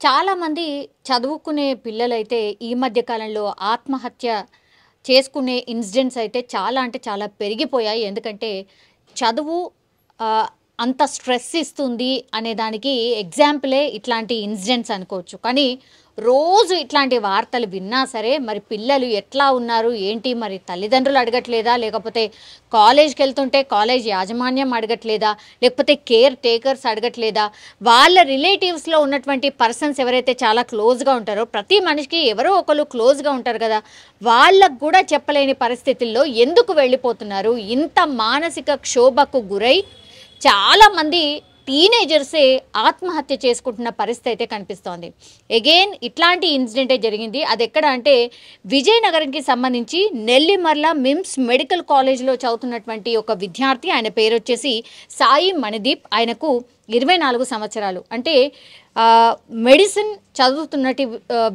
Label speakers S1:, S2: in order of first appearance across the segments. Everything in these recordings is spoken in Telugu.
S1: చాలామంది చదువుకునే పిల్లలైతే ఈ మధ్య కాలంలో ఆత్మహత్య చేసుకునే ఇన్సిడెంట్స్ అయితే చాలా అంటే చాలా పెరిగిపోయాయి. ఎందుకంటే చదువు ఆహ్, అంత స్ట్రెస్ ఇస్తుంది అనే దానికి ఎగ్జాంపులే ఇట్లాంటి ఇన్సిడెంట్స్ అనుకోవచ్చు. కానీ రోజు ఇట్లాంటి వార్తలు విన్నా సరే మరి పిల్లలు ఎట్లా ఉన్నారు? ఏంటి మరి తల్లిదండ్రులు అడగట్లేదా? లేకపోతే కాలేజ్‌కెళ్తుంటే కాలేజ్ యాజమాన్యం అడగట్లేదా? లేకపోతే కేర్ టేకర్స్ అడగట్లేదా? వాళ్ళ రిలేటివ్స్‌లో ఉన్నటువంటి పర్సన్స్ ఎవరైతే చాలా క్లోజ్‌గా ఉంటారో ప్రతి మనిషికి ఎవరో ఒకళ్ళు క్లోజ్‌గా ఉంటారు కదా! వాళ్ళకి కూడా చెప్పలేని పరిస్థితుల్లో ఎందుకు వెళ్ళిపోతున్నారు? ఇంత మానసిక క్షోభకు గురై చాలామంది టీనేజర్సే ఆత్మహత్య చేసుకుంటున్న పరిస్థితి అయితే కనిపిస్తోంది. అగైన్ ఇట్లాంటి ఇన్సిడెంటే జరిగింది. అది ఎక్కడ అంటే విజయనగరంకి సంబంధించి నెల్లిమర్ల మిమ్స్ మెడికల్ కాలేజ్‌లో చదువుతున్నటువంటి ఒక విద్యార్థి. ఆయన పేరు వచ్చేసి సాయి మణిదీప్. ఆయనకు 24 సంవత్సరాలు. అంటే మెడిసిన్ చదువుతున్నటి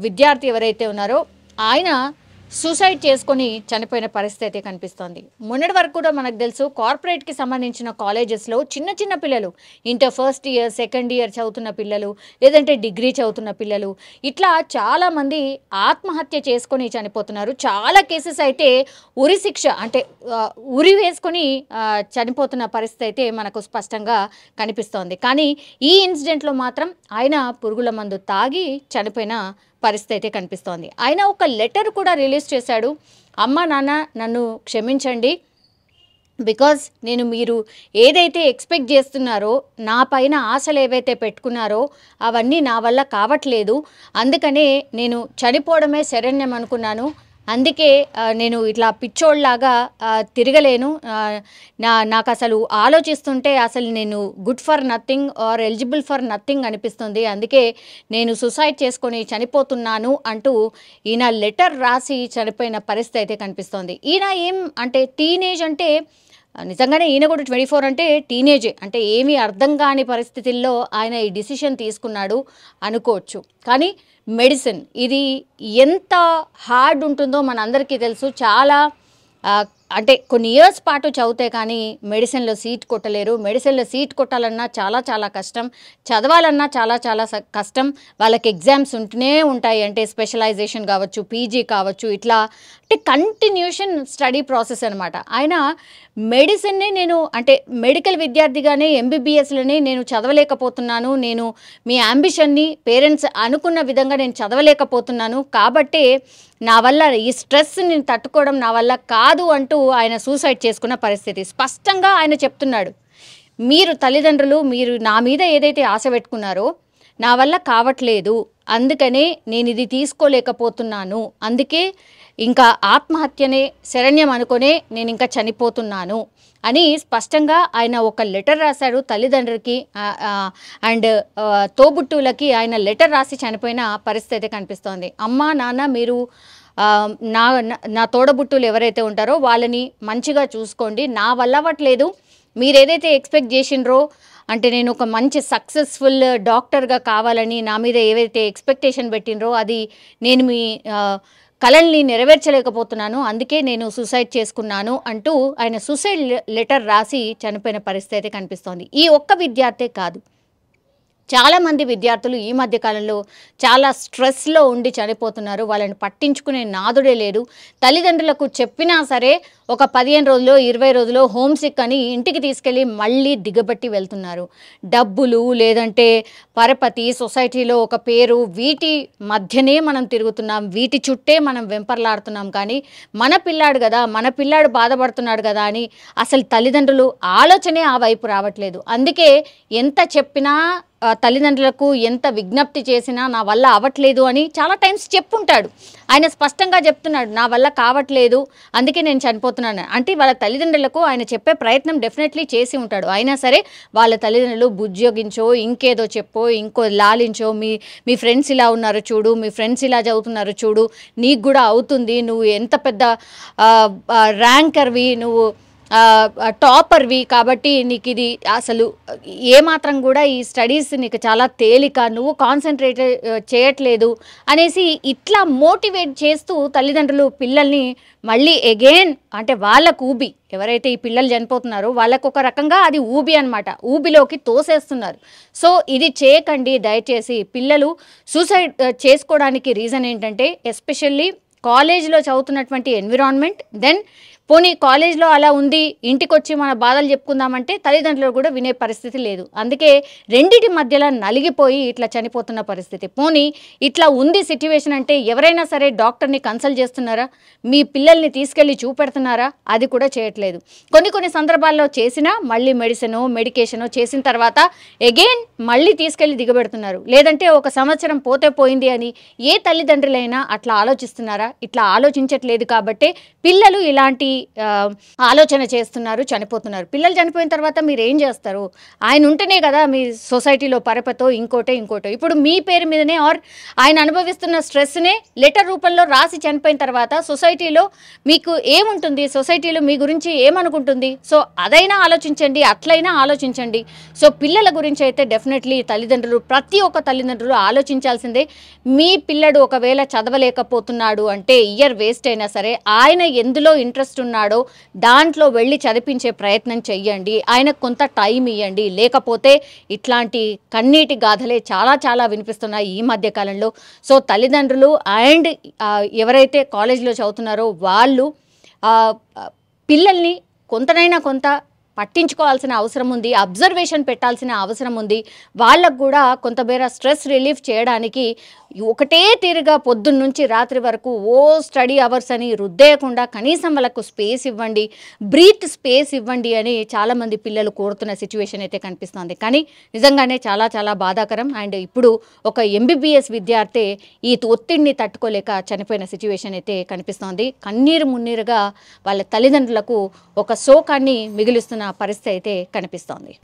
S1: విద్యార్థి ఎవరైతే ఉన్నారో ఆయన సూసైడ్ చేసుకొని చనిపోయిన పరిస్థితి అయితే కనిపిస్తోంది. మొన్నటి వరకు కూడా మనకు తెలుసు కార్పొరేట్‌కి సంబంధించిన కాలేజెస్‌లో చిన్న చిన్న పిల్లలు inter first year, second year చదువుతున్న పిల్లలు, లేదంటే డిగ్రీ చదువుతున్న పిల్లలు ఇట్లా చాలామంది ఆత్మహత్య చేసుకొని చనిపోతున్నారు. చాలా కేసెస్ అయితే ఉరి శిక్ష అంటే ఉరి వేసుకొని చనిపోతున్న పరిస్థితి అయితే మనకు స్పష్టంగా కనిపిస్తోంది. కానీ ఈ ఇన్సిడెంట్‌లో మాత్రం ఆయన పురుగుల మందు తాగి చనిపోయిన పరిస్థితి అయితే కనిపిస్తోంది. ఆయన ఒక లెటర్ కూడా రిలీజ్ చేశాడు. అమ్మ నాన్న నన్ను క్షమించండి. బికాజ్ మీరు ఏదైతే ఎక్స్పెక్ట్ చేస్తున్నారో నా పైన ఆశలు ఏవైతే పెట్టుకున్నారో అవన్నీ నా వల్ల కావట్లేదు. అందుకనే నేను చనిపోవడమే శరణ్యం అనుకున్నాను. అందుకే నేను ఇట్లా పిచ్చోళ్ళలాగా తిరగలేను. నాకు అసలు ఆలోచిస్తుంటే అసలు నేను good for nothing or eligible for nothing అనిపిస్తుంది. అందుకే నేను సూసైడ్ చేసుకొని చనిపోతున్నాను అంటూ ఈయన లెటర్ రాసి చనిపోయిన పరిస్థితి అయితే కనిపిస్తోంది. ఈయన ఏం అంటే టీనేజ్ అంటే నిజంగానే ఈయన కూడా 24 అంటే టీనేజే. అంటే ఏమీ అర్థం కాని పరిస్థితుల్లో ఆయన ఈ డిసిషన్ తీసుకున్నాడు అనుకోవచ్చు. కానీ మెడిసిన్ ఇది ఎంత హార్డ్ ఉంటుందో మనందరికీ తెలుసు. చాలా అంటే కొన్ని ఇయర్స్ పాటు చదివితే కానీ మెడిసిన్లో సీట్ కొట్టలేరు. మెడిసిన్లో సీట్ కొట్టాలన్నా చాలా చాలా కష్టం. చదవాలన్నా చాలా చాలా కష్టం. వాళ్ళకి ఎగ్జామ్స్ ఉంటూనే ఉంటాయి. అంటే స్పెషలైజేషన్ కావచ్చు, పీజీ కావచ్చు, ఇట్లా అంటే కంటిన్యూషన్ స్టడీ ప్రాసెస్ అనమాట. ఆయన మెడిసిన్ని నేను అంటే మెడికల్ విద్యార్థిగానే ఎంబీబీఎస్లోనే నేను చదవలేకపోతున్నాను. నేను మీ అంబిషన్ని పేరెంట్స్ అనుకున్న విధంగా నేను చదవలేకపోతున్నాను. కాబట్టే నా వల్ల ఈ స్ట్రెస్ నేను తట్టుకోవడం నా వల్ల కాదు అంటూ ఆయన సూసైడ్ చేసుకున్న పరిస్థితి స్పష్టంగా ఆయన చెప్తున్నాడు. మీరు తల్లిదండ్రులు మీరు నా మీద ఏదైతే ఆశ పెట్టుకున్నారో నా వల్ల కావట్లేదు. అందుకనే నేను ఇది తీసుకోలేకపోతున్నాను. అందుకే ఇంకా ఆత్మహత్యనే శరణ్యం అనుకునే నేను ఇంకా చనిపోతున్నాను అని స్పష్టంగా ఆయన ఒక లెటర్ రాశాడు తల్లిదండ్రులకి అండ్ తోబుట్టువులకి. ఆయన లెటర్ రాసి చనిపోయిన పరిస్థితి కనిపిస్తోంది. అమ్మ నాన్న మీరు నా నా తోడబుట్టువులు ఎవరైతే ఉంటారో వాళ్ళని మంచిగా చూసుకోండి. నా వల్ల అవ్వట్లేదు. మీరు ఏదైతే ఎక్స్పెక్ట్ చేసినరో అంటే నేను ఒక మంచి సక్సెస్ఫుల్ డాక్టర్గా కావాలని నా మీద ఏవైతే ఎక్స్పెక్టేషన్ పెట్టినరో అది నేను మీ కలల్ని నెరవేర్చలేకపోతున్నాను. అందుకే నేను సూసైడ్ చేసుకున్నాను అంటూ ఆయన సూసైడ్ లెటర్ రాసి చనిపోయిన పరిస్థితి కనిపిస్తోంది. ఈ ఒక్క విద్యార్థే కాదు, చాలామంది విద్యార్థులు ఈ మధ్య కాలంలో చాలా స్ట్రెస్లో ఉండి చనిపోతున్నారు. వాళ్ళని పట్టించుకునే నాదుడే లేదు. తల్లిదండ్రులకు చెప్పినా సరే ఒక 15 రోజులు 20 రోజులు హోమ్ సిక్ అని ఇంటికి తీసుకెళ్ళి మళ్ళీ దిగబట్టి వెళ్తున్నారు. డబ్బులు లేదంటే పరపతి, సొసైటీలో ఒక పేరు, వీటి మధ్యనే మనం తిరుగుతున్నాం. వీటి చుట్టే మనం వెంపర్లాడుతున్నాం. కానీ మన పిల్లాడు కదా, మన పిల్లాడు బాధపడుతున్నాడు కదా అని అసలు తల్లిదండ్రులు ఆలోచనే ఆ వైపు రావట్లేదు. అందుకే ఎంత చెప్పినా తల్లిదండ్రులకు ఎంత విజ్ఞప్తి చేసినా నా వల్ల అవ్వట్లేదు అని చాలా టైమ్స్ చెప్పుంటాడు. ఆయన స్పష్టంగా చెప్తున్నాడు నా వల్ల కావట్లేదు అందుకే నేను చనిపోతున్నాను. అంటే వాళ్ళ తల్లిదండ్రులకు ఆయన చెప్పే ప్రయత్నం డెఫినెట్లీ చేసి ఉంటాడు. అయినా సరే వాళ్ళ తల్లిదండ్రులు బుజ్జోగించో ఇంకేదో చెప్పో ఇంకో లాలించో మీ ఫ్రెండ్స్ ఇలా ఉన్నారు చూడు, మీ ఫ్రెండ్స్ ఇలా చదువుతున్నారు చూడు, నీకు కూడా అవుతుంది, నువ్వు ఎంత పెద్ద ర్యాంకర్వి, నువ్వు టాపర్వి కాబట్టి నీకు ఇది అసలు ఏమాత్రం కూడా ఈ స్టడీస్ నీకు చాలా తేలిక, నువ్వు కాన్సన్ట్రేట్ చేయట్లేదు అనేసి ఇట్లా మోటివేట్ చేస్తూ తల్లిదండ్రులు పిల్లల్ని మళ్ళీ అగైన్ అంటే వాళ్ళకు ఊబి, ఎవరైతే ఈ పిల్లలు చనిపోతున్నారో వాళ్ళకు ఒక రకంగా అది ఊబి అనమాట, ఊబిలోకి తోసేస్తున్నారు. సో ఇది చేయకండి దయచేసి. పిల్లలు సూసైడ్ చేసుకోవడానికి రీజన్ ఏంటంటే ఎస్పెషల్లీ కాలేజ్లో చదువుతున్నటువంటి ఎన్విరాన్మెంట్, దెన్ పోనీ కాలేజ్లో అలా ఉంది ఇంటికి వచ్చి మన బాధలు చెప్పుకుందామంటే తల్లిదండ్రులు కూడా వినే పరిస్థితి లేదు. అందుకే రెండిటి మధ్యలో నలిగిపోయి ఇట్లా చనిపోతున్న పరిస్థితి. పోనీ ఇట్లా ఉంది సిట్యువేషన్ అంటే ఎవరైనా సరే డాక్టర్ని కన్సల్ట్ చేస్తున్నారా, మీ పిల్లల్ని తీసుకెళ్ళి చూపెడుతున్నారా? అది కూడా చేయట్లేదు. కొన్ని సందర్భాల్లో చేసినా మళ్ళీ మెడికేషనో చేసిన తర్వాత అగైన్ మళ్ళీ తీసుకెళ్ళి దిగబెడుతున్నారు. లేదంటే ఒక సంవత్సరం పోతే పోయింది అని ఏ తల్లిదండ్రులైనా అట్లా ఆలోచిస్తున్నారా? ఇట్లా ఆలోచించట్లేదు కాబట్టే పిల్లలు ఇలాంటి ఆలోచన చేస్తున్నారు, చనిపోతున్నారు. పిల్లలు చనిపోయిన తర్వాత మీరు ఏం చేస్తారు? ఆయన ఉంటేనే కదా మీ సొసైటీలో పరపతో ఇంకోటో. ఇప్పుడు మీ పేరు మీదనే ఆర్ ఆయన అనుభవిస్తున్న స్ట్రెస్నే లెటర్ రూపంలో రాసి చనిపోయిన తర్వాత సొసైటీలో మీకు ఏముంటుంది, సొసైటీలో మీ గురించి ఏమనుకుంటుంది? సో అదైనా ఆలోచించండి, అట్లయినా ఆలోచించండి. సో పిల్లల గురించి అయితే డెఫినెట్లీ తల్లిదండ్రులు, ప్రతి ఒక్క తల్లిదండ్రులు ఆలోచించాల్సిందే. మీ పిల్లడు ఒకవేళ చదవలేకపోతున్నాడు అంటే ఇయర్ వేస్ట్ అయినా సరే ఆయన ఎందులో ఇంట్రెస్ట్ ఉన్నాడో దాంట్లో వెళ్ళి చదివించే ప్రయత్నం చెయ్యండి. ఆయనకు కొంత టైం ఇవ్వండి. లేకపోతే ఇట్లాంటి కన్నీటి గాథలే చాలా వినిపిస్తున్నాయి ఈ మధ్య కాలంలో. సో తల్లిదండ్రులు అండ్ ఎవరైతే కాలేజీలో చదువుతున్నారో వాళ్ళు పిల్లల్ని కొంతనైనా కొంత పట్టించుకోవాల్సిన అవసరం ఉంది, అబ్జర్వేషన్ పెట్టాల్సిన అవసరం ఉంది. వాళ్ళకు కూడా కొంతమేర స్ట్రెస్ రిలీఫ్ చేయడానికి ఒకటే తీరుగా పొద్దున్న నుంచి రాత్రి వరకు స్టడీ అవర్స్ అని రుద్దేయకుండా కనీసం వాళ్ళకు స్పేస్ ఇవ్వండి, బ్రీత్ స్పేస్ ఇవ్వండి అని చాలామంది పిల్లలు కోరుతున్న సిచ్యువేషన్ అయితే కనిపిస్తుంది. కానీ నిజంగానే చాలా బాధాకరం. అండ్ ఇప్పుడు ఒక ఎంబీబీఎస్ విద్యార్థి ఈ ఒత్తిడిని తట్టుకోలేక చనిపోయిన సిచ్యువేషన్ అయితే కనిపిస్తోంది. కన్నీరు మున్నీరుగా వాళ్ళ తల్లిదండ్రులకు ఒక శోకాన్ని మిగిలిస్తున్న పరిస్థితి అయితే కనిపిస్తోంది.